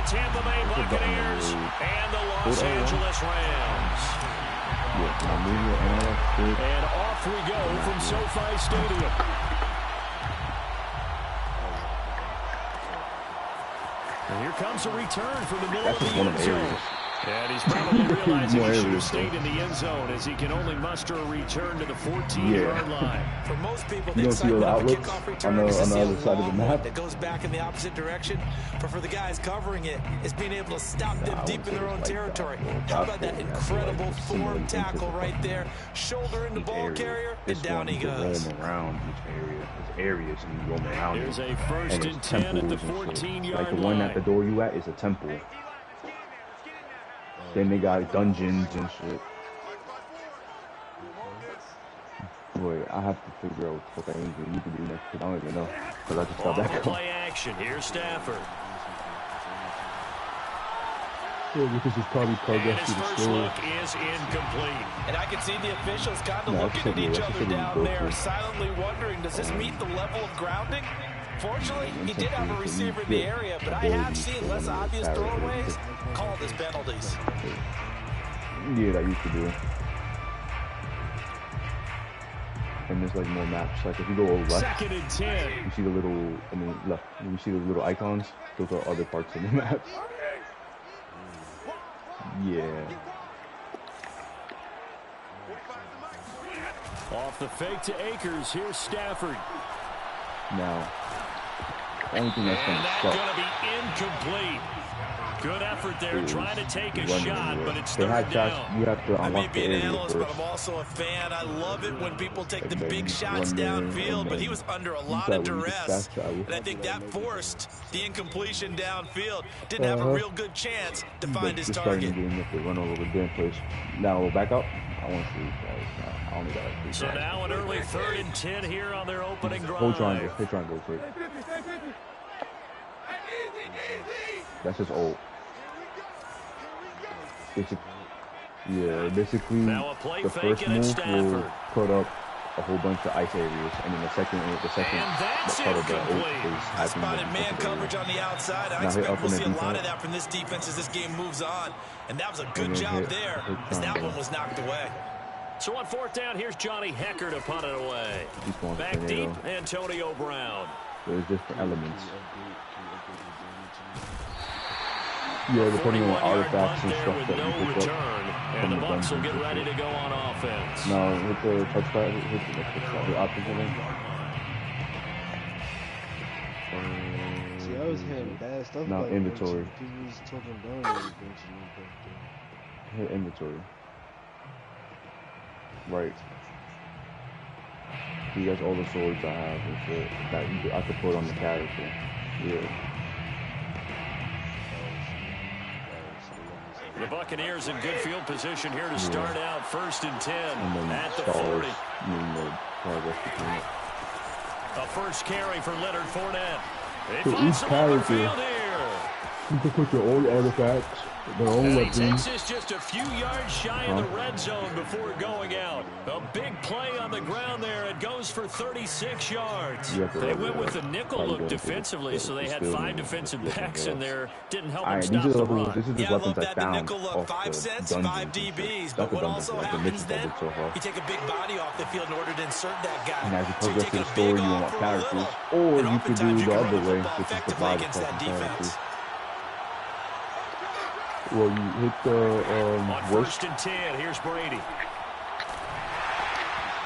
Tampa Bay Buccaneers and the Los Angeles Rams. And off we go from SoFi Stadium. And here comes a return from the middle of the end zone. And he's probably realizing he should have stayed in the end zone as he can only muster a return to the 14-yard line. For most people, the excitement of a kickoff return is to see a long one that goes back in the opposite direction. But for the guys covering it, it's being able to stop them deep in their own territory. How about that incredible form tackle right there? Shoulder in the ball carrier, and down he goes. Around each areas and roam around. There's a first and 10 at the 14-yard line. Like the one at the door you at is a temple. Then they got dungeons and shit. Boy, I have to figure out what I need to do next. I don't even know. Because I just got back up. Play action. Here's Stafford. Yeah, this is probably progress and his first look is incomplete. And I can see the officials kind of looking at each other down there, silently wondering, does this meet the level of grounding? Fortunately, he did have a receiver in the area, but I have seen less obvious throwaways called as penalties. Yeah, that used to do. And there's like more maps. Like if you go left, second and 10. You see the little, left. You see the little icons. Those are other parts of the maps. Yeah. Off the fake to Akers. Here's Stafford. Now, the only thing that's going to be incomplete. Good effort there, trying to take a shot, but it's third down. You have to I may be an analyst, but I'm also a fan. I love it when people take the big shots downfield, but he was under a lot of duress, and I think that forced the incompletion downfield. Didn't have a real good chance to find his target. Run over the damn place. Now back up. I want to see these guys. I only got so now an early third and 10 here on their opening drive. Hold triangle. Hit triangle quick. That's just old. Basically, the first move will put up a whole bunch of ice areas, and then the second part of the I spotted man coverage on the outside. I expect we'll see a lot of that from this defense as this game moves on, and that was a good job there, as that one was knocked away. So on fourth down, here's Johnny Hecker to punt it away. Back deep, Antonio Brown. There's different elements. Yeah, depending on artifacts and stuff that you pick up. And the Bucs will get ready to go on offense. No, hit the touchpad, hit the opposite lane. See, I was hitting bad stuff. No, like inventory. Down hit inventory. Right. He has all the swords I have and shit that I could put on the character. Yeah. The Buccaneers in good field position here to start out first and 10 at the 40. A first carry for Leonard Fournette. They find some open field here. You can put your own artifacts, their own weapons. He takes this just a few yards shy of the red zone before going out. A big play on the ground there. It goes for 36 yards. They went with the nickel look defensively, so they had 5 defensive backs in there. Didn't help them stop the run. Yeah, I love that. The nickel look, 5 cents, 5 DBs. But what also happens then, you take a big body off the field in order to insert that guy. And as you progress through the story, you want characters. Or you could do the other way, which is to buy the characters. Well, you hit the worst and 10. Here's Brady.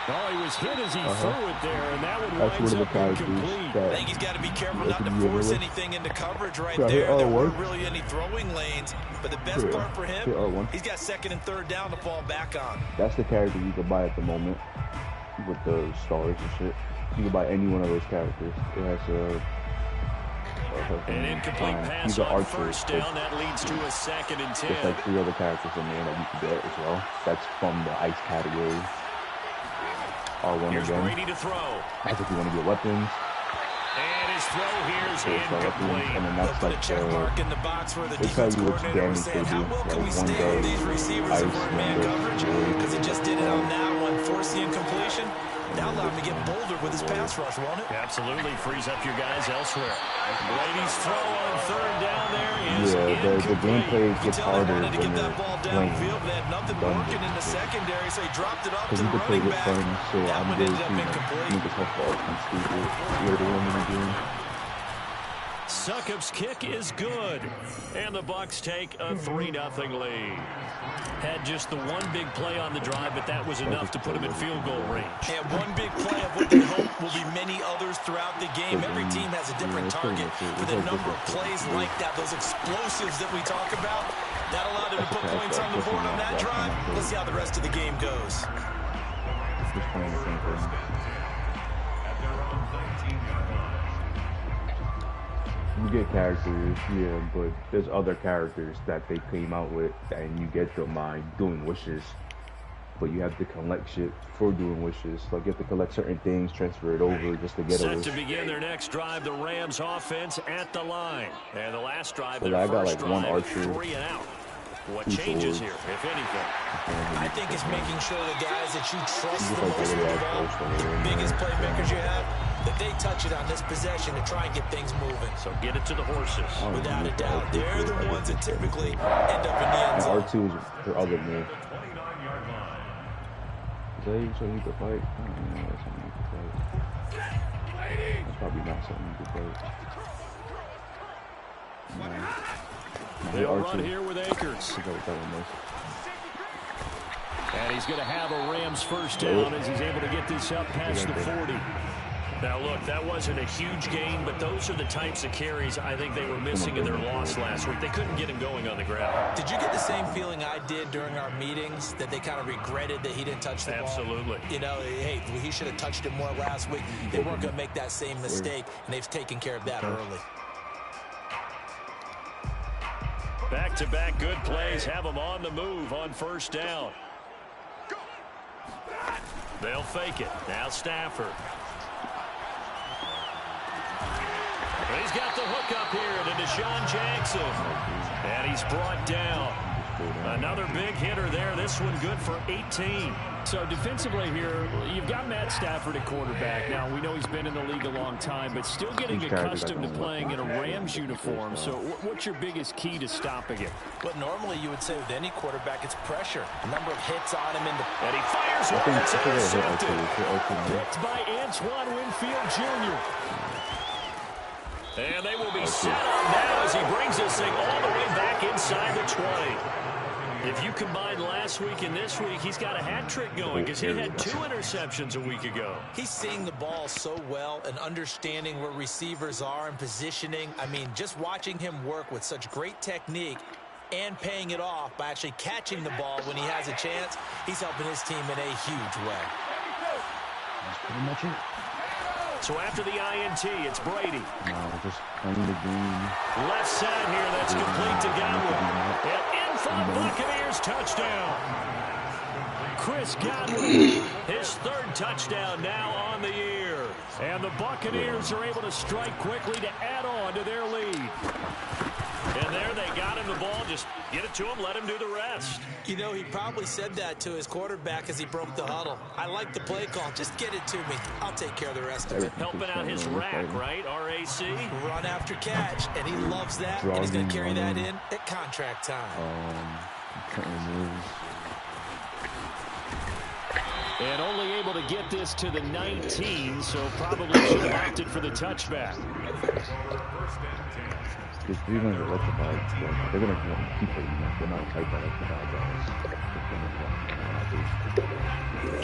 Oh, he was hit as he threw it there, and that one winds up incomplete. I think he's got to be careful not to force anything into coverage right there. There weren't really any throwing lanes, but the best part for him, he's got second and third down to fall back on. That's the character you can buy at the moment with the stars and shit. You can buy any one of those characters. It has an incomplete pass on first down. That leads to a second and 10. There's like 3 other characters in there that you can get as well. That's from the ice category. R1 Here's again. Brady to throw. That's if you want to get weapons. And his throw here is incomplete. And then that's like check mark in the box where the defense which coordinator was saying, how well can we stay with these receivers if we're in man coverage? Because he just did it on that one. Force the incompletion. That allowed him to get bolder with his pass rush, won't it? Absolutely. Frees up your guys elsewhere. Brady's throw on third down there is the gameplay gets harder when you're playing. They had nothing working in the secondary, so he dropped it off to the running back. Fun, so I'm going to make this whole ball come stupid later on in the game. Succop's kick is good, and the Bucs take a 3-0 lead. Had just the one big play on the drive, but that was enough to put him in field goal range. And one big play of what they hope will be many others throughout the game. Every team has a different target with a number of plays like that, those explosives that we talk about. That allowed them to put points on the board on that drive. Let's see how the rest of the game goes. You get characters, yeah, but there's other characters that they came out with, and you get them by doing wishes. But you have to collect shit for doing wishes. Like, you have to collect certain things, transfer it over just to get a wish. Set to begin their next drive, the Rams offense at the line. And the last drive, their first drive, 3 and out. What changes here, if anything? I think it's making sure the guys that you trust the most with the ball, the biggest playmakers you have, that they touch it on this possession to try and get things moving. So get it to the horses. Without a doubt, they're the ones that typically end up in the end zone. R2 is for other men. Is that even something you could fight? I don't know, that's something you could fight. That's probably not something you could fight. They'll run here with Akers. And he's going to have a Rams first down as he's able to get this up past the 40. Now, look, that wasn't a huge gain, but those are the types of carries I think they were missing in their loss last week. They couldn't get him going on the ground. Did you get the same feeling I did during our meetings, that they kind of regretted that he didn't touch the ball? Absolutely. You know, hey, he should have touched it more last week. They weren't going to make that same mistake, and they've taken care of that early. Back-to-back good plays have them on the move on first down. They'll fake it. Now Stafford. He's got the hook up here to Deshaun Jackson. And he's brought down. Another big hitter there. This one good for 18. So defensively here, you've got Matt Stafford at quarterback. Now, we know he's been in the league a long time, but still getting accustomed to playing in a Rams uniform. So what's your biggest key to stopping it? Well, normally you would say with any quarterback, it's pressure. A number of hits on him, and he fires one that's intercepted. Picked by Antoine Winfield Jr. And they will be set up now as he brings this thing all the way back inside the 20. If you combine last week and this week, he's got a hat trick going because he had 2 interceptions a week ago. He's seeing the ball so well and understanding where receivers are and positioning. I mean, just watching him work with such great technique and paying it off by actually catching the ball when he has a chance, he's helping his team in a huge way. That's pretty much it. So after the INT, it's Brady. No, just playing the game. Left side here, that's complete to Godwin. And in front, Buccaneers touchdown. Chris Godwin, his 3rd touchdown now on the year. And the Buccaneers are able to strike quickly to add on to their lead. And there they got him the ball. Just get it to him, let him do the rest. You know, he probably said that to his quarterback as he broke the huddle. I like the play call. Just get it to me. I'll take care of the rest of it. Helping out his rack, right? RAC. Run after catch, and he loves that. And he's going to carry that in at contract time. And only able to get this to the 19, so probably should have opted for the touchback. Because they're going to electrify. They're going to keep it. They're not type electrified guys.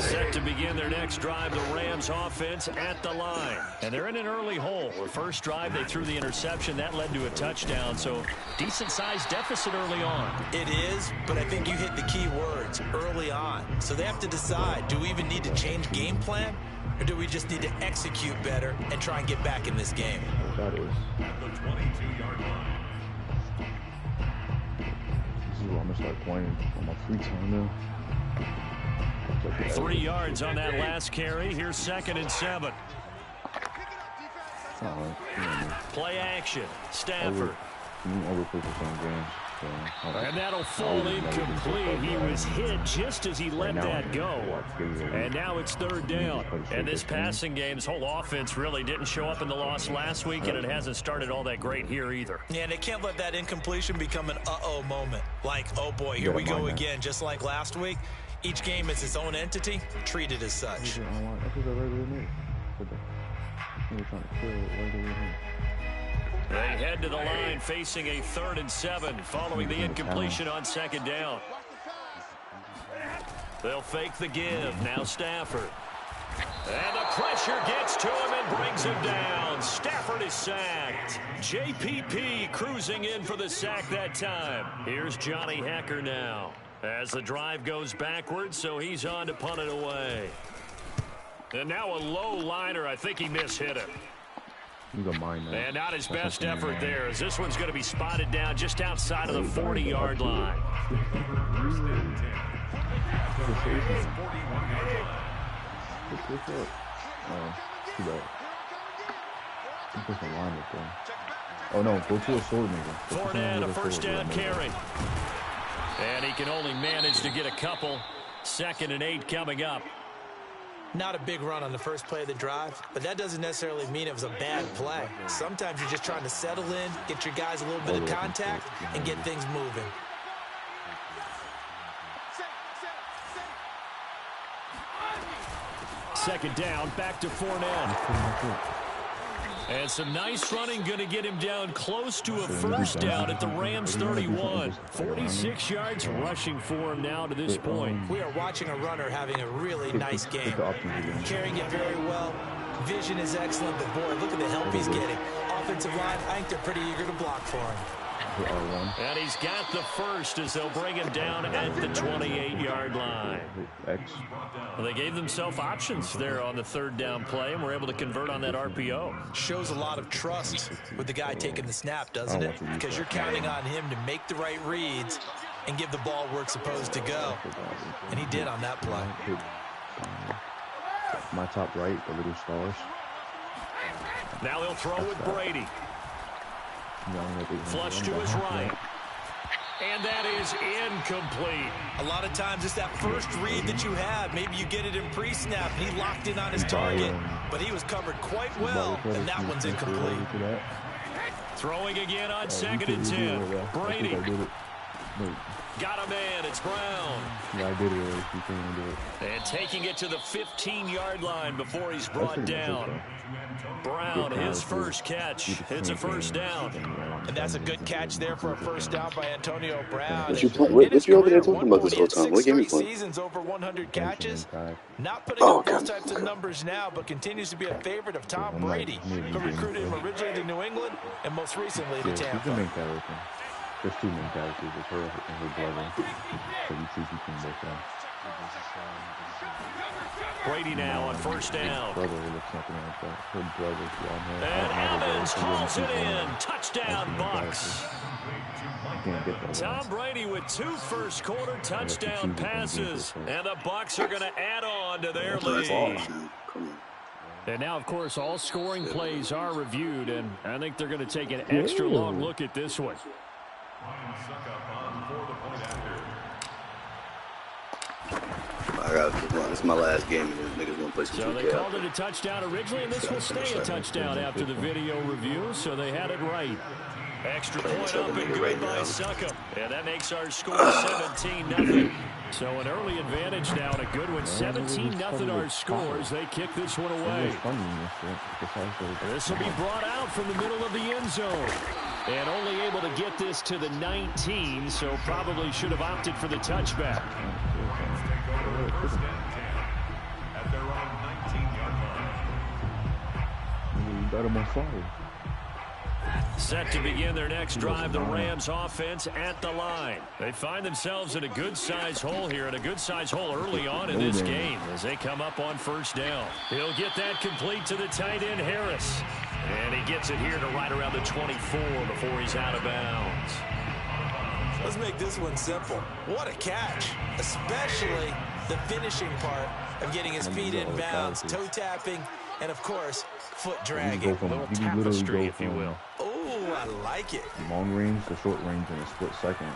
Set to begin their next drive, the Rams offense at the line. And they're in an early hole. The first drive, they threw the interception. That led to a touchdown. So decent-sized deficit early on. It is, but I think you hit the key words, early on. So they have to decide, do we even need to change game plan? Or do we just need to execute better and try and get back in this game? That is. This is where I'm going to start playing on my free time now. 3 yards on that last carry. Here's 2nd and 7. Oh, play action. Stafford. And that'll fall incomplete. He was hit just as he let that go. And now it's third down. And this passing game's whole offense really didn't show up in the loss last week, and it hasn't started all that great here either. Yeah, and they can't let that incompletion become an uh-oh moment. Like, oh boy, here we go again, just like last week. Each game is its own entity, treated as such. They head to the line facing a 3rd and 7 following the incompletion on 2nd down. They'll fake the give. Now Stafford. And the pressure gets to him and brings him down. Stafford is sacked. JPP cruising in for the sack that time. Here's Johnny Hecker now. As the drive goes backwards, so he's on to punt it away. And now a low liner. I think he mishit it. And not his best effort there, as this one's going to be spotted down just outside of the 40-yard line. Oh no, go to a sword nigga. Fournette, a first down carry. And he can only manage to get a couple. 2nd and 8 coming up. Not a big run on the first play of the drive, but that doesn't necessarily mean it was a bad play. Sometimes you're just trying to settle in, get your guys a little bit of contact, and get things moving. Second down, back to Fournette. And some nice running going to get him down close to a first down at the Rams 31. 46 yards rushing for him now to this point. We are watching a runner having a really nice game. Carrying it very well. Vision is excellent, but boy, look at the help he's getting. Offensive line, I think they're pretty eager to block for him. And he's got the first as they'll bring him down at the 28-yard line. Well, they gave themselves options there on the 3rd down play, and were able to convert on that RPO. Shows a lot of trust with the guy taking the snap, doesn't it? Because you're counting on him to make the right reads and give the ball where it's supposed to go. And he did on that play. My top right, the little stars. Now he'll throw with Brady. Flush to his right. And that is incomplete. A lot of times it's that first read that you have. Maybe you get it in pre-snap, and he locked in on his target. But he was covered quite well, and that one's incomplete. Throwing again on 2nd and 10. Brady. Got a man. It's Brown. Yeah, I did it. You can't do it. And taking it to the 15-yard line before he's brought down. Brown, his first catch. It's a first down. And that's a good catch there for a first down by Antonio Brown. What you over there talking about this whole time? What game you playing? Seasons over 100 catches. Not putting up those types of numbers now, but continues to be a favorite of Tom Brady, who recruited him originally to New England and most recently to Tampa. There's 2 main characters. It's her and her brother. So you choose between both of them. Brady now on first down. Her brother looks something like that. Her brother. And Evans calls it in. Touchdown, Bucs. Tom Brady with 2 first-quarter touchdown passes. And the Bucs are going to add on to their lead. And now, of course, all scoring plays are reviewed. And I think they're going to take an extra long look at this one. This is my last game, and these niggas gonna play some 2K. So they called it a touchdown originally, and this will stay a touchdown after the video review, so they had it right. Extra point up and good by Suckup. And that makes our score 17-0. So an early advantage now and a good one. 17-0 our scores. They kick this one away. This will be brought out from the middle of the end zone. And only able to get this to the 19, so probably should have opted for the touchback. At their own 19-yard line. You got him on fire. Set to begin their next drive, the Rams offense at the line. They find themselves in a good-sized hole here, and a good-sized hole early on in this game as they come up on first down. He'll get that complete to the tight end, Harris. And he gets it here to right around the 24 before he's out of bounds. Let's make this one simple. What a catch, especially the finishing part of getting his feet in bounds, toe tapping, and, of course, foot dragging. A little tapestry, if you will. Oh, Ooh, I like it. Long range, the short range in a split second.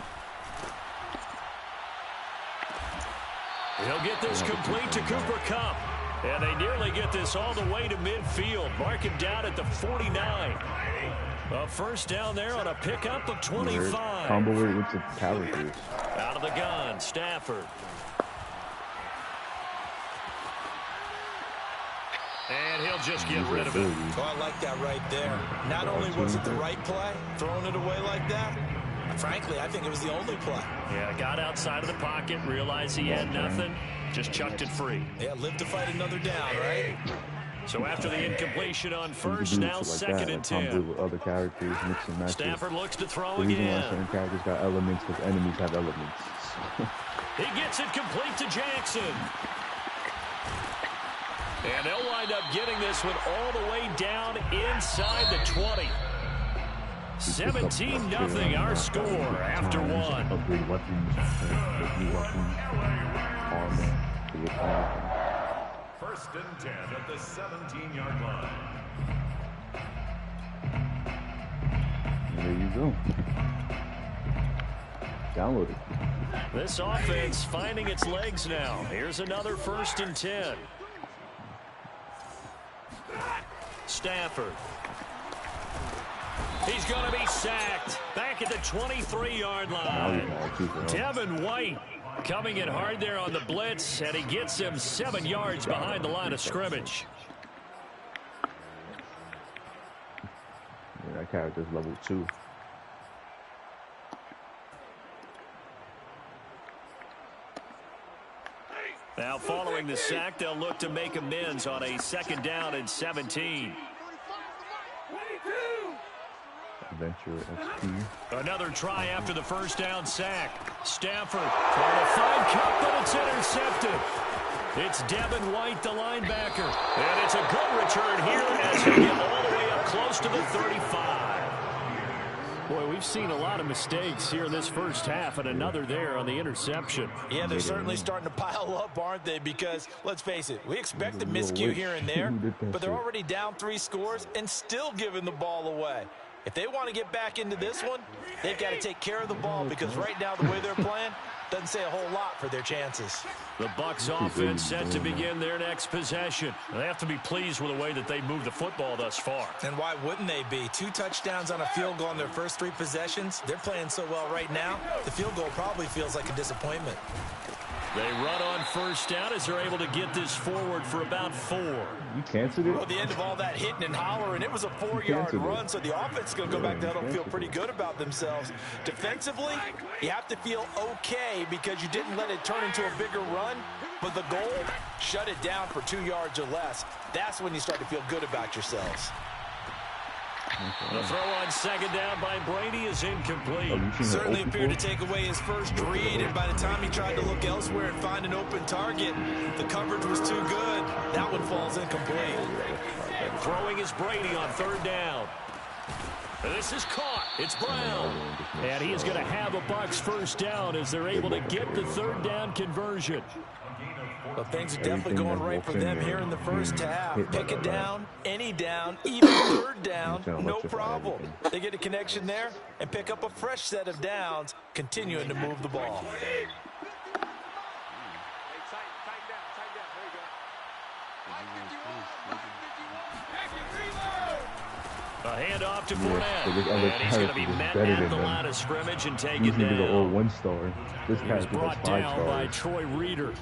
He'll get this complete to Cooper Kupp. And they nearly get this all the way to midfield. Mark him down at the 49. A first down there on a pickup of 25. Combo it with the characters. Out of the gun, Stafford. And he'll just get rid of it. Oh, I like that right there. Not only was it the right play, throwing it away like that, frankly, I think it was the only play. Yeah, got outside of the pocket, realized he had nothing, just chucked it free. Yeah, live to fight another down, right? So after the incompletion on first, now second and 10. With other characters, mix and match. Stafford looks to throw again. The reason why again. certain characters got elements, because enemies have elements. He gets it complete to Jackson. And they'll wind up getting this one all the way down inside the 20. 17-0 our score after one. Upgrade weapons, new weapons, armor, First and 10 at the 17-yard line. There you go. Download it. This offense finding its legs now. Here's another first and 10. Stafford. He's going to be sacked. Back at the 23-yard line. Devin White coming in hard there on the blitz, and he gets him 7 yards behind the line of scrimmage. Yeah, that character's level 2. Now following the sack, they'll look to make amends on a second down and 17. Adventure XP. Another try after the first down sack. Stafford trying to find Kupp, but it's intercepted. It's Devin White, the linebacker. And it's a good return here as he gets all the way up close to the 35. Boy, we've seen a lot of mistakes here in this first half, and another there on the interception. Yeah, they're certainly starting to pile up, aren't they? Because, let's face it, we expect a miscue here and there, but they're already down 3 scores and still giving the ball away. If they want to get back into this one, they've got to take care of the ball, because right now the way they're playing doesn't say a whole lot for their chances. The Bucs offense set to begin their next possession. They have to be pleased with the way that they moved the football thus far. And why wouldn't they be? 2 touchdowns on a field goal in their first 3 possessions. They're playing so well right now, the field goal probably feels like a disappointment. They run on first down as they're able to get this forward for about 4. You canceled it? Well, the end of all that hitting and hollering, it was a 4-yard run, so the offense is going to go back to huddle and feel pretty good about themselves. Defensively, you have to feel okay because you didn't let it turn into a bigger run, but the goal, shut it down for 2 yards or less. That's when you start to feel good about yourselves. The throw on second down by Brady is incomplete. Certainly appeared to take away his first read, and by the time he tried to look elsewhere and find an open target, the coverage was too good. That one falls incomplete. Throwing is Brady on third down. This is caught. It's Brown. And he is going to have a Bucs first down as they're able to get the third down conversion. Well, things are definitely going right for them here in the first half. Pick it down, any down, even third down, no problem. They get a connection there and pick up a fresh set of downs, continuing to move the ball. A handoff to Fournette, and he's going to be met at the line of scrimmage and taken down. All 1-star. This He was brought down by Troy Reeder.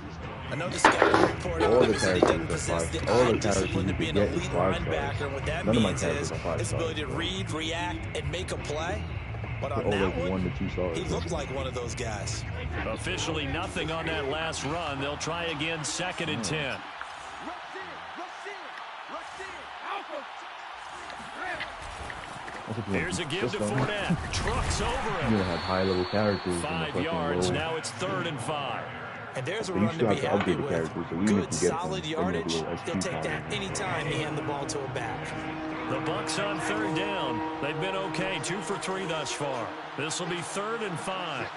I know the scouting report obviously he doesn't possess the eye discipline to be an elite linebacker, and what that means is his ability to read, react, and make a play. But on that one, he looked like one of those guys. Officially nothing on that last run. They'll try again, second and 10. Here's a give to Fournette. Trucks over him. You have high-level characters. 5 yards. Now it's 3rd and 5. And there's a run to be happy with. Good, solid yardage. They'll take that anytime you hand the ball to a back. The Bucs on third down. They've been okay. 2 for 3 thus far. This will be 3rd and 5.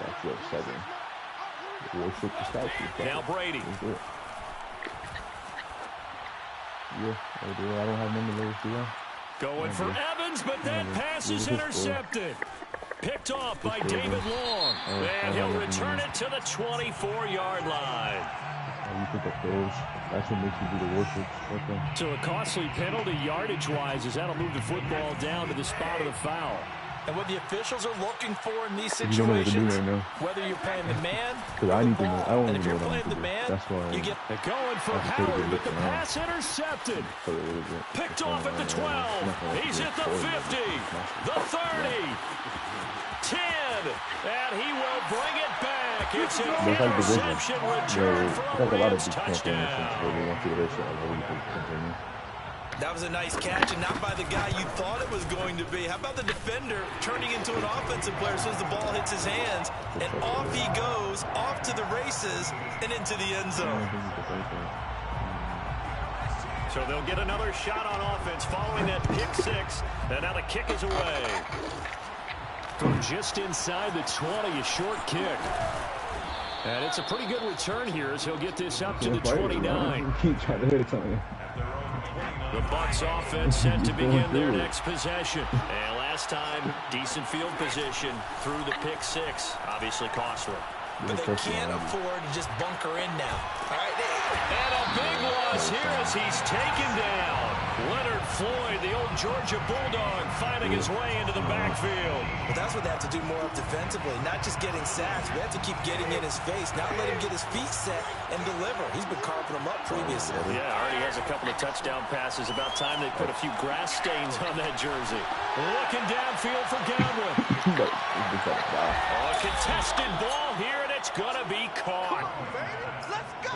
Now Brady. Yeah, I don't have none of those, do I? Going for Evans, but that pass is intercepted. Picked off by David Long. And he'll return it to the 24-yard line. You think of those. That's what makes you do the worship. Okay. So a costly penalty yardage-wise as that'll move the football down to the spot of the foul. And what the officials are looking for in these situations, whether you're playing the man or the ball, and if you're playing the man, you get... They're going for Howard, but the pass intercepted. Picked off at the 12. He's at the 50, the 30, 10, and he will bring it back. It's an interception return for a Rams touchdown. That was a nice catch, and not by the guy you thought it was going to be. How about the defender turning into an offensive player as soon as the ball hits his hands, and off he goes, off to the races, and into the end zone. So they'll get another shot on offense following that pick six, and now the kick is away. From just inside the 20, a short kick. And it's a pretty good return here as he'll get this up to the 29. Keep trying to hit it something. The Bucs offense set to begin their next possession. And last time, decent field position through the pick six. Obviously costly. But they can't afford to just bunker in now. All right. And a big loss here as he's taken down. Leonard Floyd, the old Georgia Bulldog, finding his way into the backfield. But that's what they have to do more of defensively, not just getting sacks. We have to keep getting in his face, not let him get his feet set and deliver. He's been carving them up previously. Yeah, already has a couple of touchdown passes. About time they put a few grass stains on that jersey. Looking downfield for Godwin. A contested ball here, and it's going to be caught.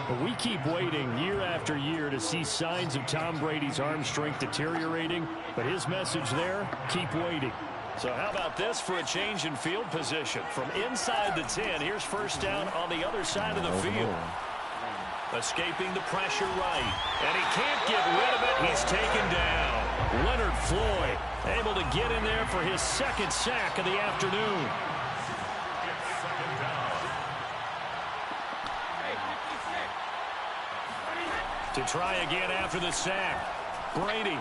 But we keep waiting year after year to see signs of Tom Brady's arm strength deteriorating. But his message there, keep waiting. So how about this for a change in field position? From inside the 10, here's first down on the other side of the field. Escaping the pressure right. And he can't get rid of it. He's taken down. Leonard Floyd able to get in there for his second sack of the afternoon. To try again after the sack. Brady.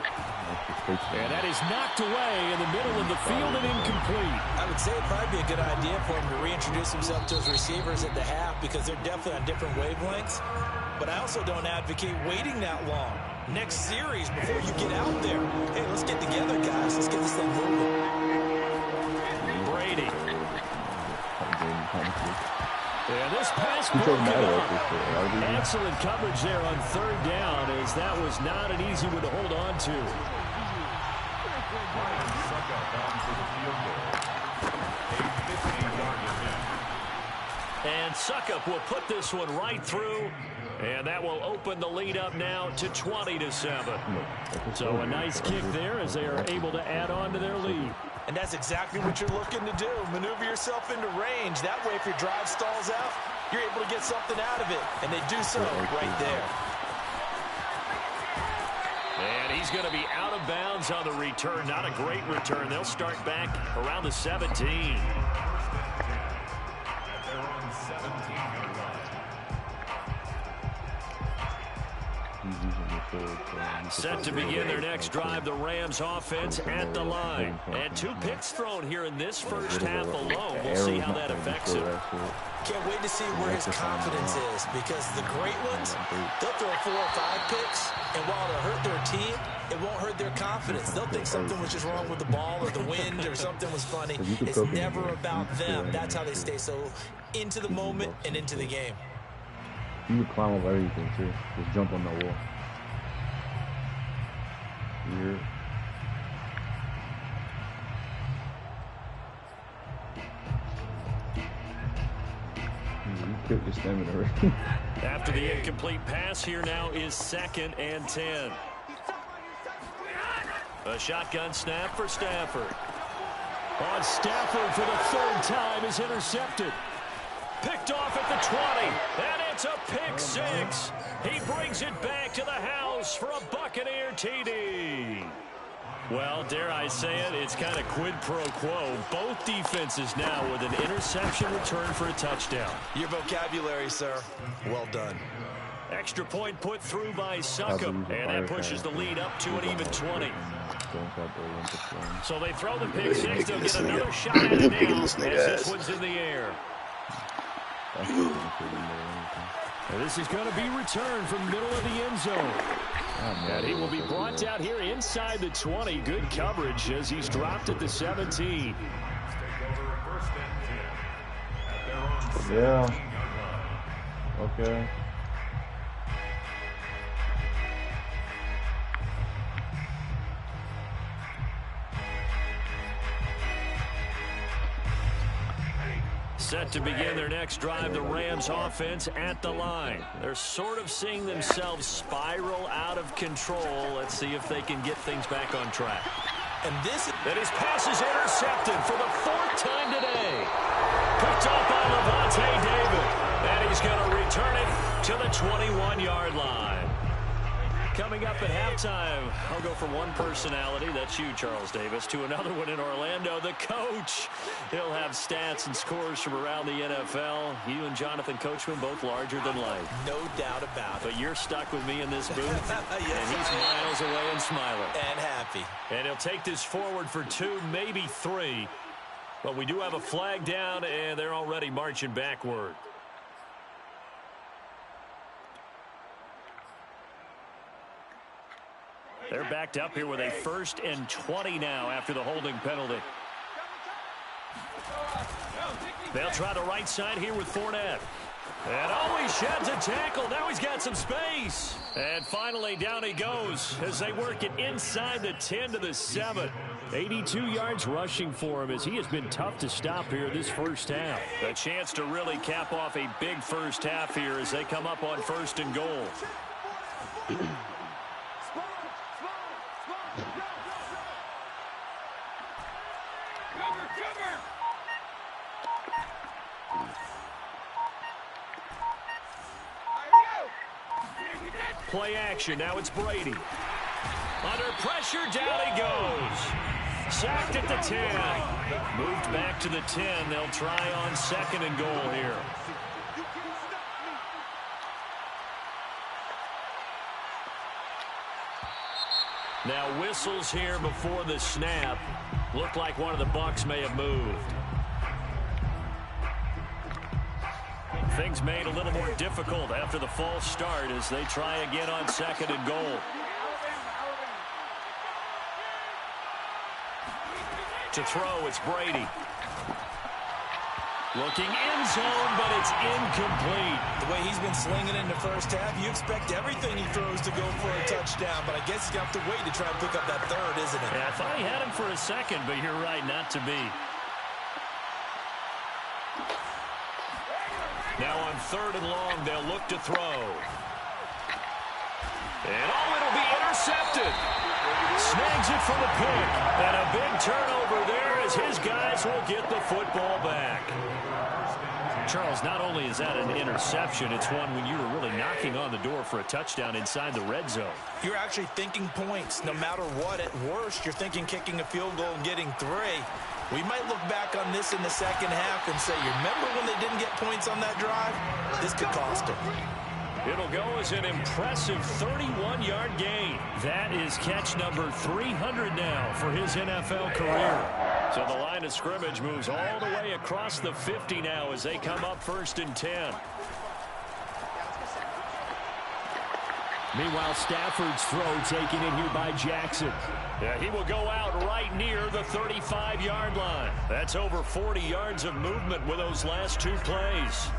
And that is knocked away in the middle of the field and incomplete. I would say it'd probably be a good idea for him to reintroduce himself to his receivers at the half because they're definitely on different wavelengths. But I also don't advocate waiting that long. Next series before you get out there. Hey, let's get together, guys. Let's get this thing moving. Brady. Yeah, this pass broken up. Excellent coverage there on third down as that was not an easy one to hold on to. And Suckup will put this one right through. And that will open the lead up now to 20-7. So a nice kick there as they are able to add on to their lead. And that's exactly what you're looking to do. Maneuver yourself into range. That way, if your drive stalls out, you're able to get something out of it. And they do so right there. And he's going to be out of bounds on the return. Not a great return. They'll start back around the 17. Set to begin their next drive, the Rams offense at the line. And 2 picks thrown here in this first half alone. We'll see how that affects him. Can't wait to see where his confidence is because the great ones, they'll throw 4 or 5 picks, and while it'll hurt their team, it won't hurt their confidence. They'll think something was just wrong with the ball or the wind or something was funny. It's never about them. That's how they stay so into the moment and into the game. You would climb up everything, too. Just jump on the wall. Here. You killed your stamina already. After the incomplete pass, here now is 2nd and 10. A shotgun snap for Stafford. On Stafford for the 3rd time is intercepted. Picked off at the 20, and it's a pick 6. He brings it back to the house for a Buccaneer TD. Well, dare I say it, it's kind of quid pro quo. Both defenses now with an interception return for a touchdown. Your vocabulary, sir. Well done. Extra point put through by Succop, and that pushes the lead up to an even 20. So they throw the pick six. They'll get another shot at it now as this one's in the air. And this is going to be returned from middle of the end zone. And he will be brought down here inside the 20. Good coverage as he's dropped at the 17. Yeah. Okay. Set to begin their next drive, the Rams offense at the line. They're sort of seeing themselves spiral out of control. Let's see if they can get things back on track. And his pass is intercepted for the 4th time today. Picked off by Levante David. And he's going to return it to the 21-yard line. Coming up at halftime, I'll go from one personality, that's you, Charles Davis, to another one in Orlando, the coach. He'll have stats and scores from around the NFL. You and Jonathan Coachman, both larger than life. No doubt about it. But you're stuck with me in this booth, yes, and he's miles away and smiling. And happy. And he'll take this forward for 2, maybe 3. But we do have a flag down, and they're already marching backward. They're backed up here with a 1st and 20 now after the holding penalty. They'll try the right side here with Fournette. And he sheds a tackle. Now he's got some space. And finally, down he goes as they work it inside the 10 to the 7. 82 yards rushing for him as he has been tough to stop here this first half. A chance to really cap off a big first half here as they come up on 1st and goal. Play action. Now it's Brady. Under pressure, down he goes. Sacked at the 10. Moved back to the 10. They'll try on 2nd and goal here. Now whistles here before the snap. Looked like one of the Bucs may have moved. Things made a little more difficult after the false start as they try again on 2nd and goal. To throw, it's Brady. Looking end zone, but it's incomplete. The way he's been slinging in the first half, you expect everything he throws to go for a touchdown, but I guess he's going to have to wait to try and pick up that 3rd, isn't it? Yeah, I thought he had him for a second, but you're right, not to be. Now on 3rd and long, they'll look to throw. And it'll be intercepted. Snags it for the pick. And a big turnover there as his guys will get the football back. Charles, not only is that an interception, it's one when you were really knocking on the door for a touchdown inside the red zone. You're actually thinking points. No matter what, at worst, you're thinking kicking a field goal and getting 3. We might look back on this in the second half and say, you remember when they didn't get points on that drive? This could cost them. It'll go as an impressive 31-yard gain. That is catch number 300 now for his NFL career. So the line of scrimmage moves all the way across the 50 now as they come up 1st and 10. Meanwhile, Stafford's throw taken in here by Jackson. Yeah, he will go out right near the 35-yard line. That's over 40 yards of movement with those last 2 plays.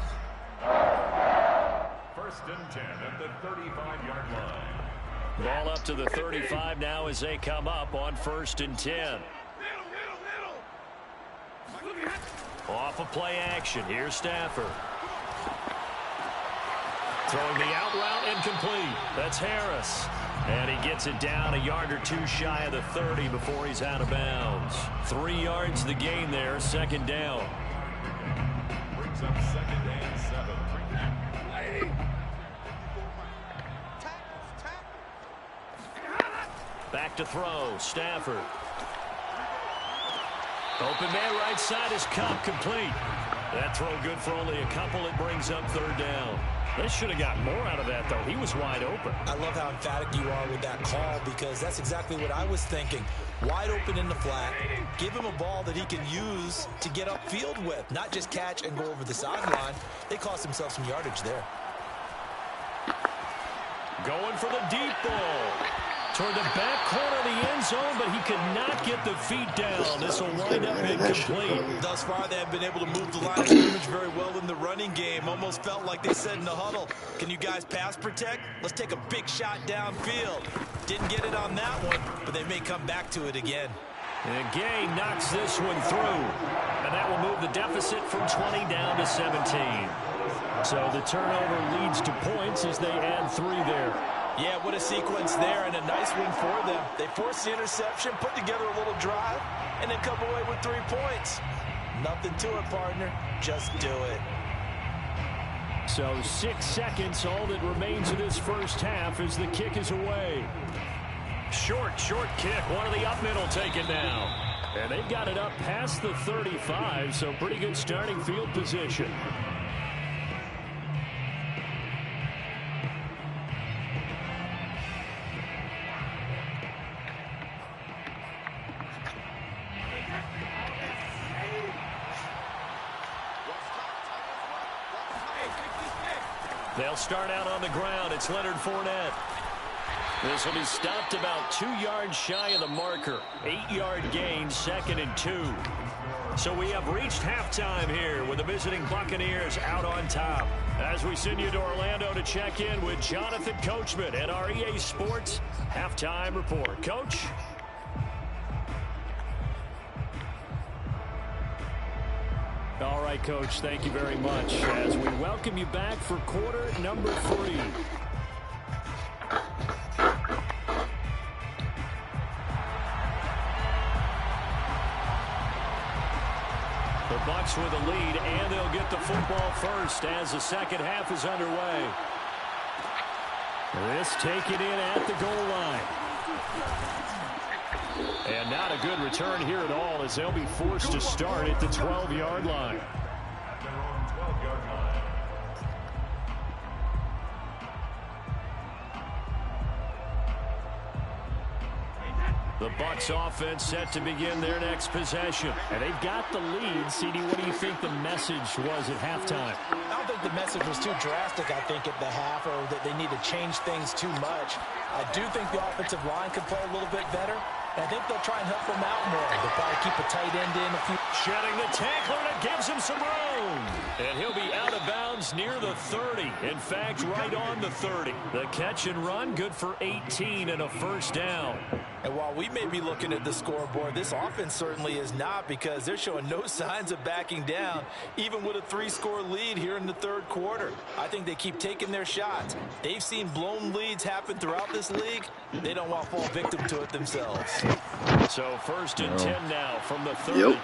1st and 10 at the 35-yard line. Ball up to the 35 now as they come up on 1st and 10. Off of play action. Here's Stafford. Throwing the out route incomplete. That's Harris. And he gets it down a yard or 2 shy of the 30 before he's out of bounds. 3 yards the gain there, 2nd down. Brings up 2nd and 7. Back to throw. Stafford. Open man right side is Cobb complete. That throw good for only a couple. It brings up 3rd down. They should have got more out of that, though. He was wide open. I love how emphatic you are with that call because that's exactly what I was thinking. Wide open in the flat. Give him a ball that he can use to get upfield with, not just catch and go over the sideline. They cost themselves some yardage there. Going for the deep ball. Toward the back corner of the end zone, but he could not get the feet down. This will wind up incomplete. Thus far, they have been able to move the line of scrimmage very well in the running game. Almost felt like they said in the huddle, can you guys pass protect? Let's take a big shot downfield. Didn't get it on that one, but they may come back to it again. And Gay knocks this one through. And that will move the deficit from 20 down to 17. So the turnover leads to points as they add 3 there. Yeah, what a sequence there, and a nice win for them. They forced the interception, put together a little drive, and then come away with 3 points. Nothing to it, partner. Just do it. So 6 seconds, all that remains of this first half as the kick is away. Short kick. One of the up middle taken now. And they've got it up past the 35, so pretty good starting field position. They'll start out on the ground. It's Leonard Fournette. This will be stopped about 2 yards shy of the marker. 8-yard gain, 2nd and 2. So we have reached halftime here with the visiting Buccaneers out on top. As we send you to Orlando to check in with Jonathan Coachman at our EA Sports Halftime Report. Coach? All right, Coach, thank you very much as we welcome you back for quarter number 3. The Bucs with a lead, and they'll get the football first as the second half is underway. This taken in at the goal line. And not a good return here at all as they'll be forced to start at the 12-yard line. The Bucs offense set to begin their next possession. And they've got the lead. CD, what do you think the message was at halftime? I don't think the message was too drastic, I think, at the half, or that they need to change things too much. I do think the offensive line could play a little bit better. I think they'll try and help them out more. They'll probably keep a tight end in a few. Shedding the tackler, and it gives him some room. And he'll be out of bounds near the 30. In fact, right on the 30. The catch and run, good for 18 and a first down. And while we may be looking at the scoreboard, this offense certainly is not, because they're showing no signs of backing down, even with a 3-score lead here in the third quarter. I think they keep taking their shots. They've seen blown leads happen throughout this league. They don't want to fall victim to it themselves. So 1st and 10 now from the 30. Yep.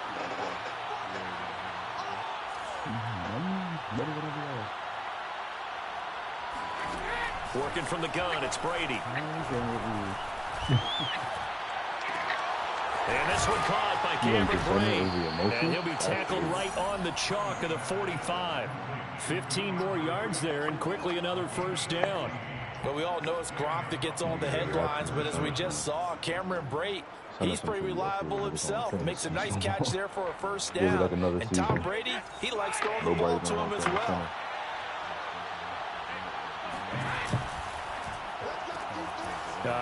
Working from the gun, it's Brady. And this one caught by Cameron Brate. And he'll be tackled right on the chalk of the 45. 15 more yards there, and quickly another first down. But we all know it's Gronk that gets all the headlines, but as we just saw, Cameron Brate, he's pretty reliable himself. Makes a nice catch there for a first down. And Tom Brady, he likes throwing the ball to him as well.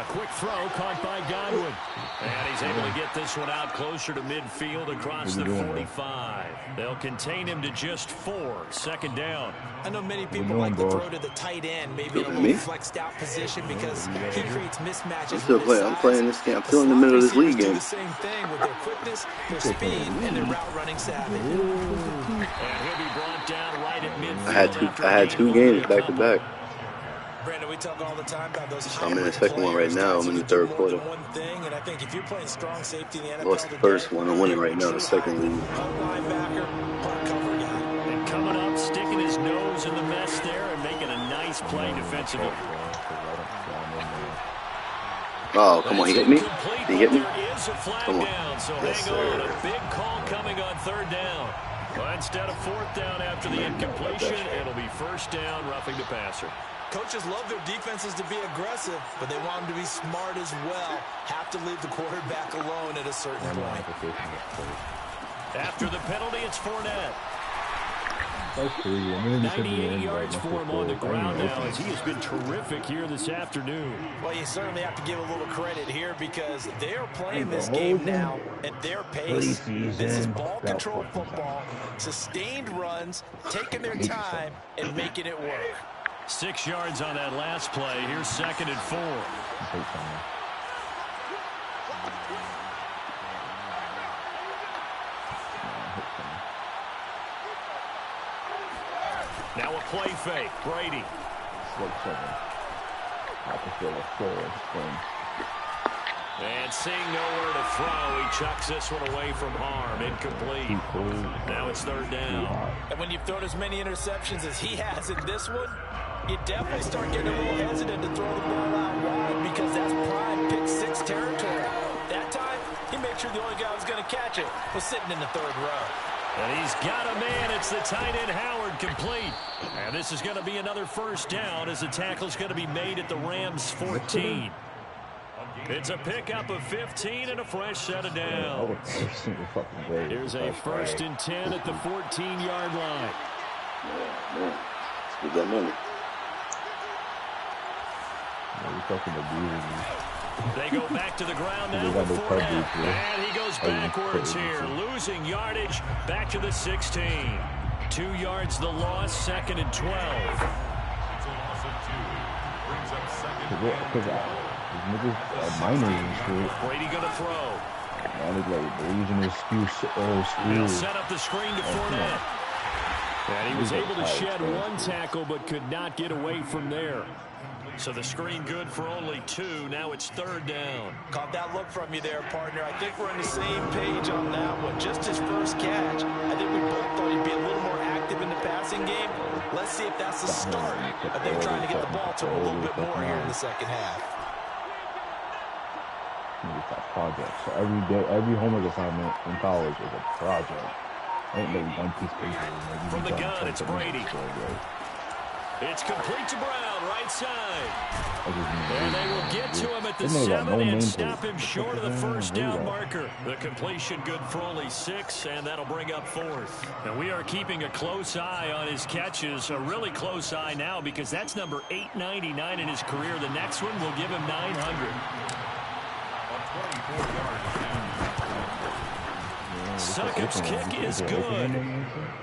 Quick throw caught by Godwin. And he's able to get this one out closer to midfield across the 45. They'll contain him to just 4. Second down. I know many people like to throw to the tight end, maybe in a little flexed out position, because he creates mismatches. I'm playing this game. I'm still in the middle of this league game. The same thing with their quickness, their speed, and their route running savvy. And he'll be brought down right at midfield. I had two games back to back. Brandon, we talk all the time about those. I'm in the second one right now. I'm in the third quarter. One thing, and I think if you're playing strong safety in the NFL, lost the first one. I'm winning right now. The second league. Linebacker, punt cover guy. And coming up, sticking his nose in the mess there and making a nice play defensively. Oh, come on. He hit me? He hit me? There is a flag Come on. down, so Yes, hang on. sir. A big call coming on third down. Well, instead of fourth down after the incompletion, it'll be first down, roughing the passer. Coaches love their defenses to be aggressive, but they want them to be smart as well. Have to leave the quarterback alone at a certain point. After the penalty, it's Fournette. 98 yards for him on the ground now, as he has been terrific here this afternoon. Well, you certainly have to give a little credit here because they are playing this game now at their pace. This is ball control football, sustained runs, taking their time, and making it work. 6 yards on that last play. Here's 2nd and 4. Now a play fake. Brady. And seeing nowhere to throw, he chucks this one away from harm. Incomplete. Now it's 3rd down. And when you've thrown as many interceptions as he has in this one, you definitely start getting a little hesitant to throw the ball out wide because that's prime pick 6 territory. That time, he made sure the only guy who was going to catch it was sitting in the 3rd row. And he's got a man. It's the tight end Howard, complete. And this is going to be another first down as the tackle's going to be made at the Rams' 14. It's a pickup of 15 and a fresh set of downs. Here's a 1st and 10 at the 14-yard line. Get that money. They go back to the ground now with Fournette. And he goes backwards here, losing yardage back to the 16. 2 yards the loss, 2nd and 12. Brady going to throw. He'll set up the screen to Fournette. And he was able to shed 1 tackle but could not get away from there. So the screen good for only 2. Now it's 3rd down. Caught that look from you there, partner. I think we're on the same page on that one. Just his first catch. I think we both thought he'd be a little more active in the passing game. Let's see if that's the start of them trying to get the ball to him a little bit more here in the second half. Project. So every homework assignment in college is a project. Ain't like one piece of paper. From the gun, it's Brady. It's complete to Brown, right side. And they will get to him at the 7 and stop him short of the first down marker. The completion good for only 6, and that'll bring up 4th. And we are keeping a close eye on his catches, a really close eye now because that's number 899 in his career. The next one will give him 900. Suckup's kick is good,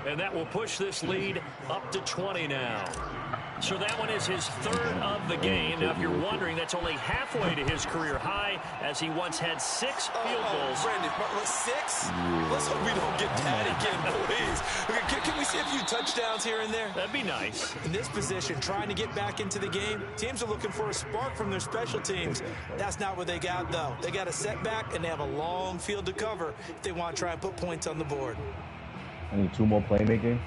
and that will push this lead up to 20 now. So that one is his 3rd of the game. Now, if you're wondering, that's only halfway to his career high, as he once had 6 field goals. Brandon, 6? Let's hope we don't get that again, please. Can we see a few touchdowns here and there? That'd be nice. In this position, trying to get back into the game, teams are looking for a spark from their special teams. That's not what they got, though. They got a setback, and they have a long field to cover if they want to try and put points on the board. I need 2 more playmaking.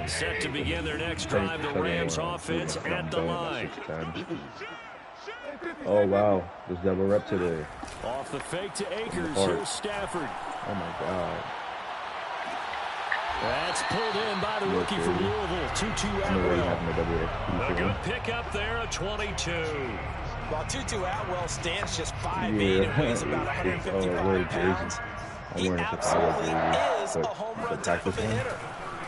Set to begin their next drive, the Rams offense at the line. Oh, wow. There's double rep today. Off the fake to Akers. Here's Stafford. Oh, my God. That's pulled in by the rookie from Louisville, Tutu Atwell. A good pickup there, a 22. While Tutu Atwell stands just 5'8" and weighs about 155 pounds, he absolutely is a home run type of a hitter.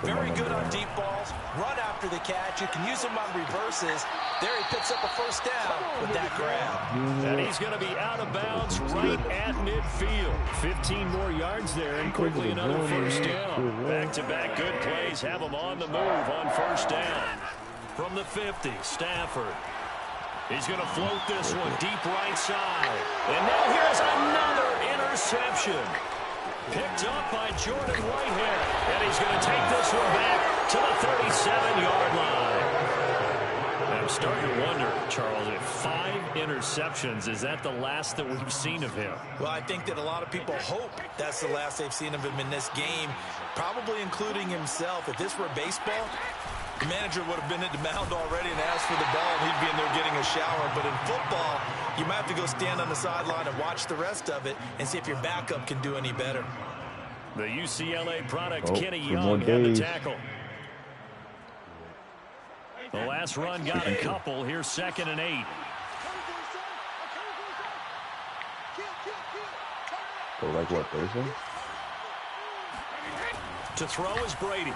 Very good on deep balls, run after the catch. You can use him on reverses. There he picks up a first down with that grab. And he's going to be out of bounds right at midfield. 15 more yards there and quickly another first down. Back-to-back good plays have him on the move on first down. From the 50, Stafford. He's going to float this one deep right side. And now here's another interception. Picked up by Jordan Whitehead. And he's going to take this one back to the 37-yard line. I'm starting to wonder, Charles, if 5 interceptions, is that the last that we've seen of him? Well, I think that a lot of people hope that's the last they've seen of him in this game, probably including himself. If this were baseball, the manager would have been at the mound already and asked for the ball, and he'd be in there getting a shower. But in football, you might have to go stand on the sideline and watch the rest of it and see if your backup can do any better. The UCLA product, Kenny 2 Young, more had the days. tackle. The last run got a couple. Here's 2nd and 8. So like what, Thursday? To throw is Brady.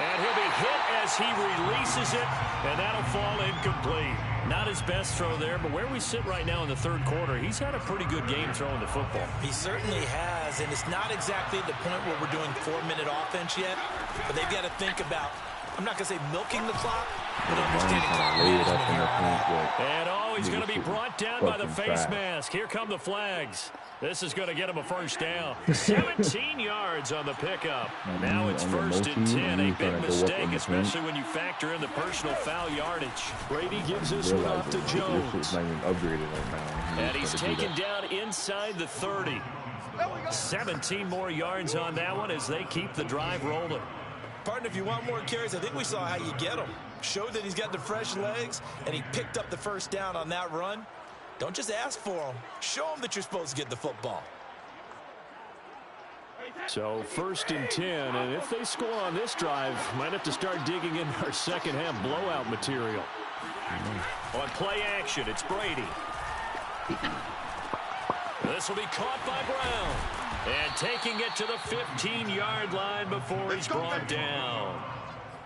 And he'll be hit as he releases it, and that'll fall incomplete. Not his best throw there, but where we sit right now in the 3rd quarter, he's had a pretty good game throwing the football. He certainly has, and it's not exactly the point where we're doing 4-minute offense yet, but they've got to think about, I'm not going to say milking the clock, but understanding clock management here on out. And he's going to be brought down by the face mask. Here come the flags. This is going to get him a 1st down. 17 yards on the pickup. Now it's 1st and 10. A big mistake, especially when you factor in the personal foul yardage. Brady gives this one off to Jones. Not even upgraded right now. And he's taken down inside the 30. 17 more yards on that one as they keep the drive rolling. Partner, if you want more carries, I think we saw how you get them. Showed that he's got the fresh legs, and he picked up the 1st down on that run. Don't just ask for them. Show them that you're supposed to get the football. So 1st and 10, and if they score on this drive, might have to start digging in our second-half blowout material. On play action, it's Brady. This will be caught by Brown. And taking it to the 15-yard line before he's brought down.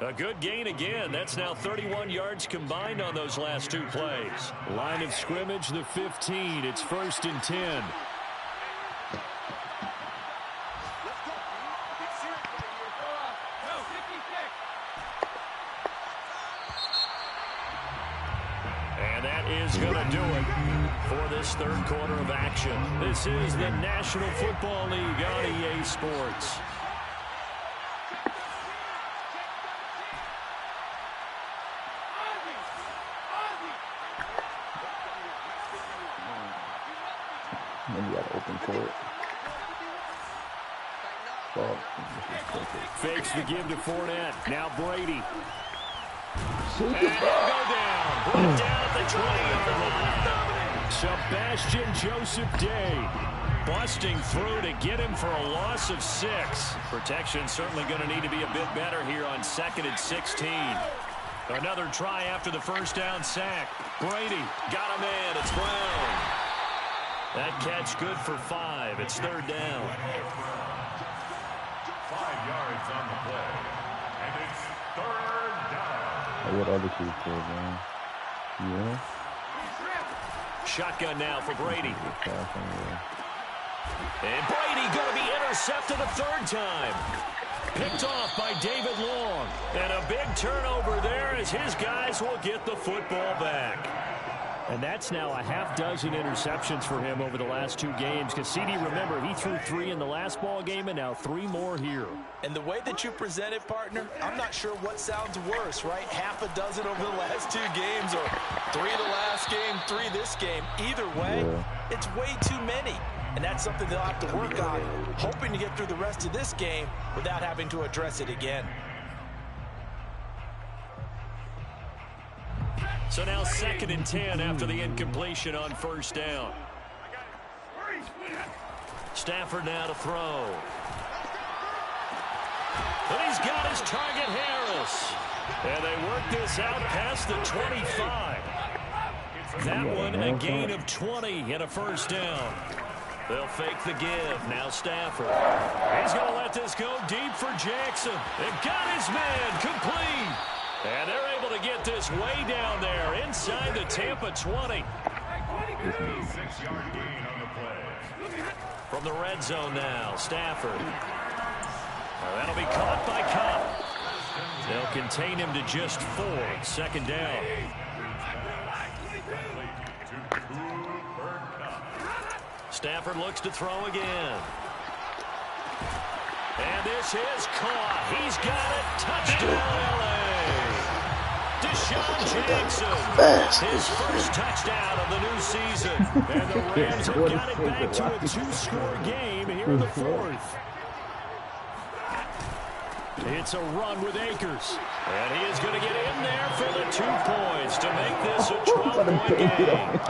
A good gain again. That's now 31 yards combined on those last 2 plays. Line of scrimmage, the 15. It's 1st and 10. And that is going to do it for this 3rd quarter of action. This is the National Football League on EA Sports. And you got to open for it. Oh, Fakes the give to Fournette. Now Brady. and he'll go down. Brought down at the 20-yard line. Sebastian Joseph Day busting through to get him for a loss of 6. Protection certainly going to need to be a bit better here on 2nd and 16. Another try after the 1st down sack. Brady got a man. It's Brown. That catch good for 5. It's 3rd down. 5 yards on the play. And it's 3rd down. what other two for, man? Yeah. Shotgun now for Brady. And Brady going to be intercepted a 3rd time. Picked off by David Long. And a big turnover there as his guys will get the football back. And that's now a half dozen interceptions for him over the last 2 games. Because CD, remember, he threw 3 in the last ball game and now 3 more here. And the way that you present it, partner, I'm not sure what sounds worse, right? Half a dozen over the last 2 games or 3 the last game, 3 this game. Either way, it's way too many. And that's something they'll have to work on, hoping to get through the rest of this game without having to address it again. So now 2nd and 10 after the incompletion on 1st down. Stafford now to throw. And he's got his target, Harris. And they work this out past the 25. That one a gain of 20 and a 1st down. They'll fake the give. Now Stafford. He's going to let this go deep for Jackson. And got his man complete. And they're able to get this way down there inside the Tampa 20. 6-yard gain on the play. From the red zone now, Stafford. That'll be caught by Cobb. They'll contain him to just 4. 2nd down. Stafford looks to throw again. And this is caught. He's got it. Touchdown, LA. Deshaun Jackson, his first touchdown of the new season. And the Rams have got it back to a 2-score game here in the 4th. It's a run with Akers. And he is going to get in there for the 2 points to make this a 12-point game.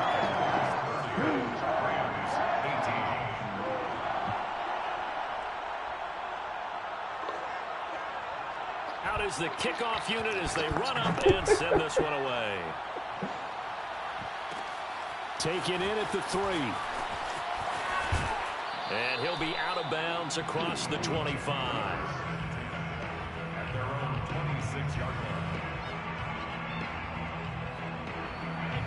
is the kickoff unit as they run up and send this one away. Taken in at the 3. And he'll be out of bounds across the 25. At their own 26-yard line.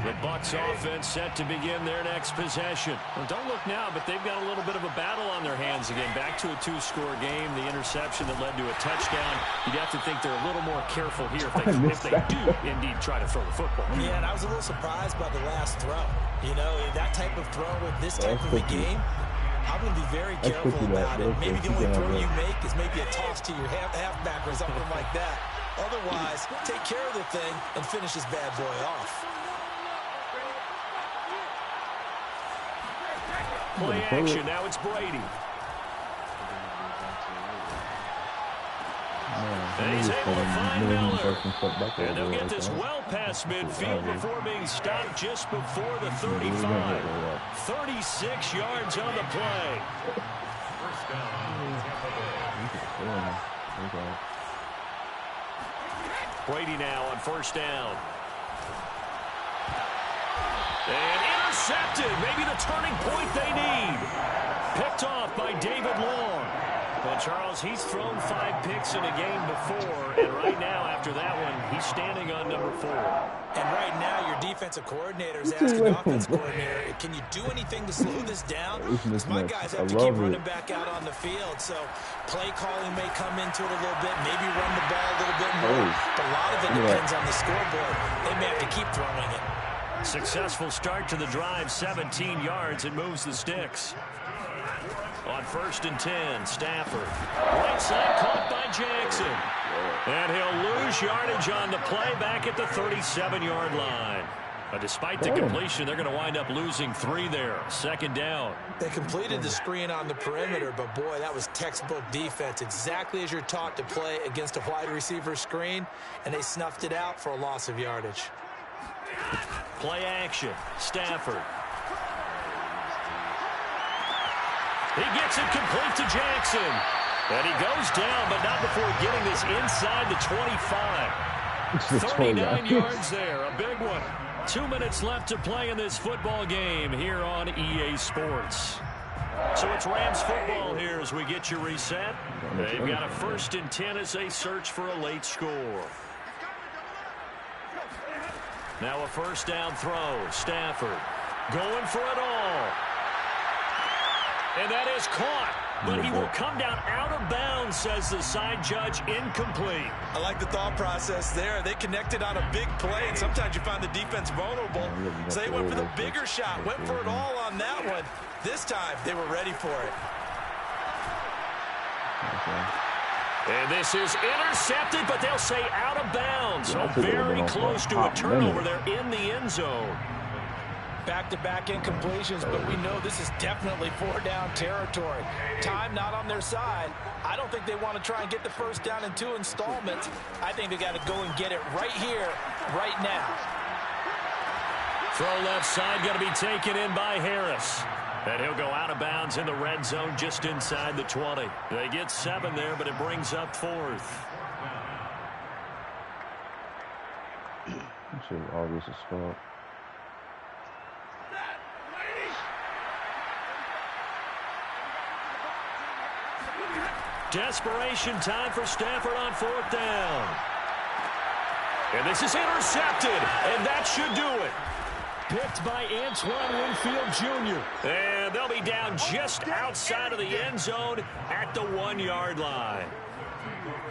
The Bucs offense set to begin their next possession. Well, don't look now, but they've got a little bit of a battle on their hands again. Back to a 2-score game. The interception that led to a touchdown. You'd have to think they're a little more careful here if they do indeed try to throw the football. Yeah, and I was a little surprised by the last throw. You know, that type of throw with this type of a game, I'm going to be very careful about it. Maybe the only throw you make is maybe a toss to your halfback or something like that. Otherwise, take care of the thing and finish this bad boy off. Play action. Now it's Brady. And he's able to find Miller. And they'll get this well past midfield before being stopped just before the 35. 36 yards on the play. First down, Tampa Bay. Brady now on first down. And intercepted. Maybe the turning point they need. Picked off by David Long. Well, Charles, he's thrown 5 picks in a game before, and right now, after that one, he's standing on number 4. And right now, your defensive coordinator is asking offensive coordinator, can you do anything to slow this down? Because my guys have to keep running back out on the field, so play calling may come into it a little bit, maybe run the ball a little bit more, but a lot of it depends on the scoreboard. They may have to keep throwing it. Successful start to the drive, 17 yards, and moves the sticks. On first and 10, Stafford. Right side caught by Jackson. And he'll lose yardage on the play back at the 37-yard line. Despite the completion, they're going to wind up losing 3 there. Second down. They completed the screen on the perimeter, but boy, that was textbook defense. Exactly as you're taught to play against a wide receiver screen, and they snuffed it out for a loss of yardage. Play action. Stafford. He gets it complete to Jackson. And he goes down, but not before getting this inside the 25. 39 yards there, a big one. 2 minutes left to play in this football game here on EA Sports. So it's Rams football here as we get you reset. They've got a first and 10 as they search for a late score. Now a first down throw. Stafford going for it all. And that is caught. But he will come down out of bounds, says the side judge, incomplete. I like the thought process there. They connected on a big play, and sometimes you find the defense vulnerable. So they went for the bigger shot, went for it all on that one. This time, they were ready for it. And this is intercepted, but they'll say out of bounds. So very close to a turnover there in the end zone. Back-to-back incompletions, but we know this is definitely 4-down territory. Time not on their side. I don't think they want to try and get the first down in 2 installments. I think they got to go and get it right here, right now. Throw left side going to be taken in by Harris. And he'll go out of bounds in the red zone just inside the 20. They get 7 there, but it brings up 4th. I'm sure all this is fault. Desperation time for Stafford on 4th down. And this is intercepted, and that should do it. Picked by Antoine Winfield Jr. And they'll be down just outside of the end zone at the 1-yard line.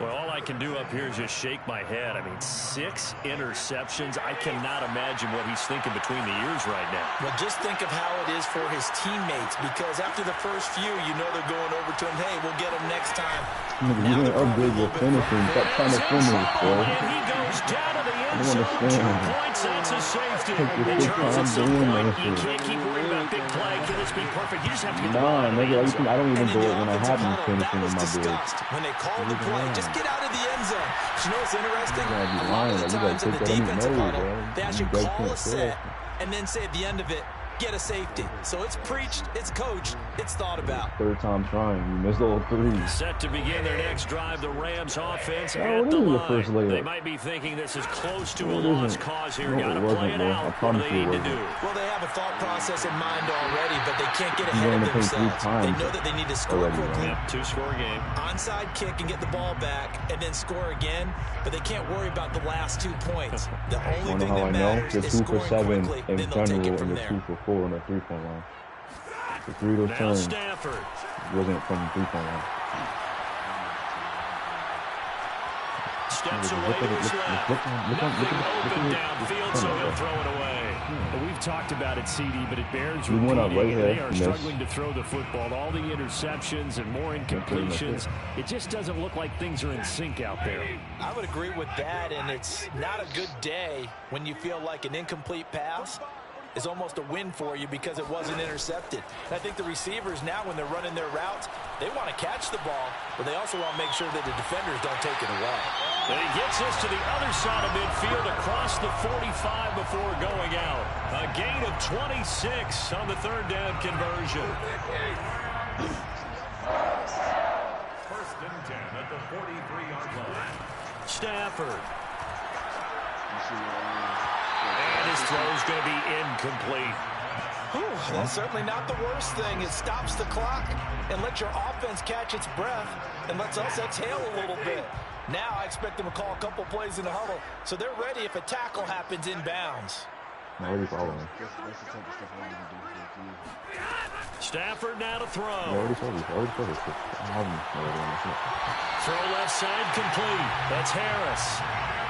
Well, all I can do up here is just shake my head. I mean, 6 interceptions. I cannot imagine what he's thinking between the ears right now. Well, just think of how it is for his teammates, because after the first few, you know they're going over to him, hey, we'll get him next time. You didn't upgrade your finishing. Stop trying to finish, bro. And he goes down to the end zone. 2 points, that's a safety. And Charles, at some point, you can't keep worrying about big play. Can this be perfect? You just have to get the ball. Nigga, I don't even do it when I have been finishing in my board. When they call the play, just get out of the end zone. But you know what's interesting? You A lot of the times in the defensive huddle, they actually call a set and then say at the end of it, get a safety. So it's preached, it's coached, it's thought about. Third time trying. You missed all three. Set to begin their next drive, the Rams offense at the line. They might be thinking this is close to a lost cause here. Got to play it out. What do they need to do? Well, they have a thought process in mind already, but they can't get ahead of themselves. They know that they need to score quickly. Yep, two-score game. Onside kick and get the ball back and then score again, but they can't worry about the last 2 points. The only thing that matters is scoring quickly, then they'll take it from there. 2 for 4 on the 3-point line. The 3 of those turns wasn't from the 3-point line. Steps away to his left. Nothing open downfield, so he'll throw it away. Well, we've talked about it, CD, but it bears repeating. They are struggling to throw the football. All the interceptions and more incompletions. It just doesn't look like things are in sync out there. I would agree with that, and it's not a good day when you feel like an incomplete pass is almost a win for you because it wasn't intercepted. And I think the receivers now, when they're running their routes, they want to catch the ball, but they also want to make sure that the defenders don't take it away. And he gets us to the other side of midfield across the 45 before going out. A gain of 26 on the third down conversion. First and 10 at the 43-yard line. Stafford. And his throw is going to be incomplete. That's certainly not the worst thing. It stops the clock and lets your offense catch its breath and lets us exhale a little bit. Now I expect them to call a couple plays in the huddle, so they're ready if a tackle happens inbounds. Stafford now to throw. Throw left side complete. That's Harris.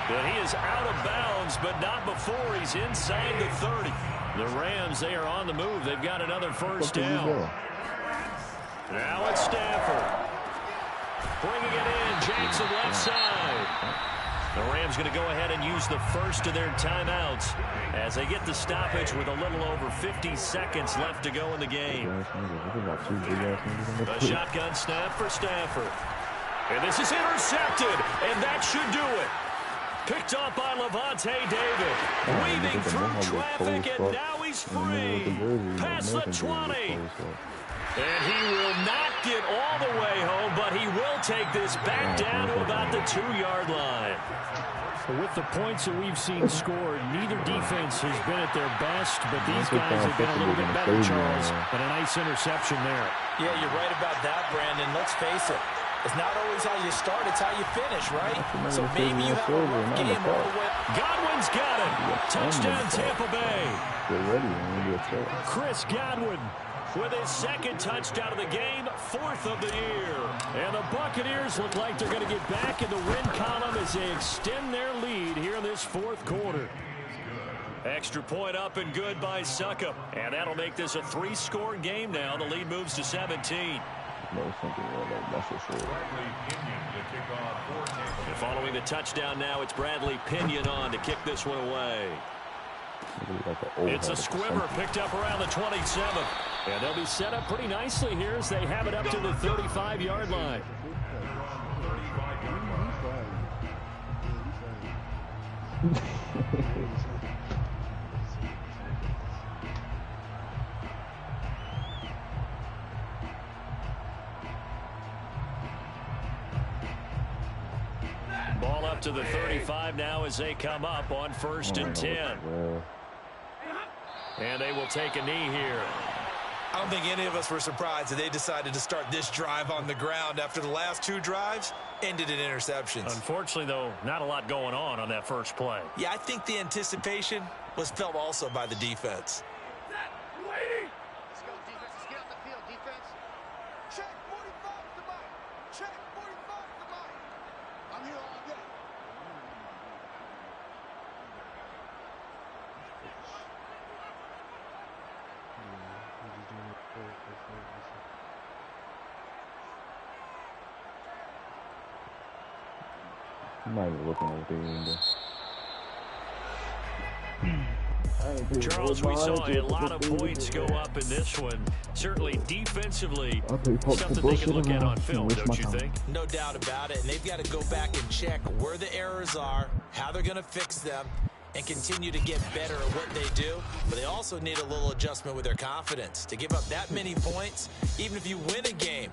And he is out of bounds, but not before he's inside the 30. The Rams, they are on the move. They've got another first down. Now it's Stafford. Bringing it in, Jackson left side. The Rams going to go ahead and use the first of their timeouts as they get the stoppage with a little over 50 seconds left to go in the game. A shotgun snap for Stafford. And this is intercepted, and that should do it. Picked off by Levante David. Weaving through traffic, and now he's free. Past the 20. And he will not get all the way home, but he will take this back down to about the 2-yard line. With the points that we've seen scored, neither defense has been at their best, but these guys have been a little bit better, Charles. And a nice interception there. Yeah, you're right about that, Brandon. Let's face it. It's not always how you start, it's how you finish, right? So maybe you have a rough game all the way. Godwin's got it. Touchdown, Tampa Bay. Chris Godwin with his second touchdown of the game, 4th of the year. And the Buccaneers look like they're going to get back in the win column as they extend their lead here in this 4th quarter. Extra point up and good by Suckup. And that'll make this a 3-score game now. The lead moves to 17. And following the touchdown now, it's Bradley Pinion on to kick this one away. It's a squibber picked up around the 27th. And they'll be set up pretty nicely here as they have it up to the 35-yard line. Ball up to the 35 now as they come up on 1st and 10. And they will take a knee here. I don't think any of us were surprised that they decided to start this drive on the ground after the last 2 drives ended in interceptions. Unfortunately, though, not a lot going on that first play. Yeah, I think the anticipation was felt also by the defense. Let's go, defense. Let's get on the field, defense. Check 45 to Mike. Check 45 to Mike. I'm here all day. I'm not even looking at the Charles, we saw a lot of points go up in this one. Certainly defensively, something they can look at on film, don't you think? No doubt about it. And they've got to go back and check where the errors are, how they're going to fix them, and continue to get better at what they do, but they also need a little adjustment with their confidence. To give up that many points, even if you win a game,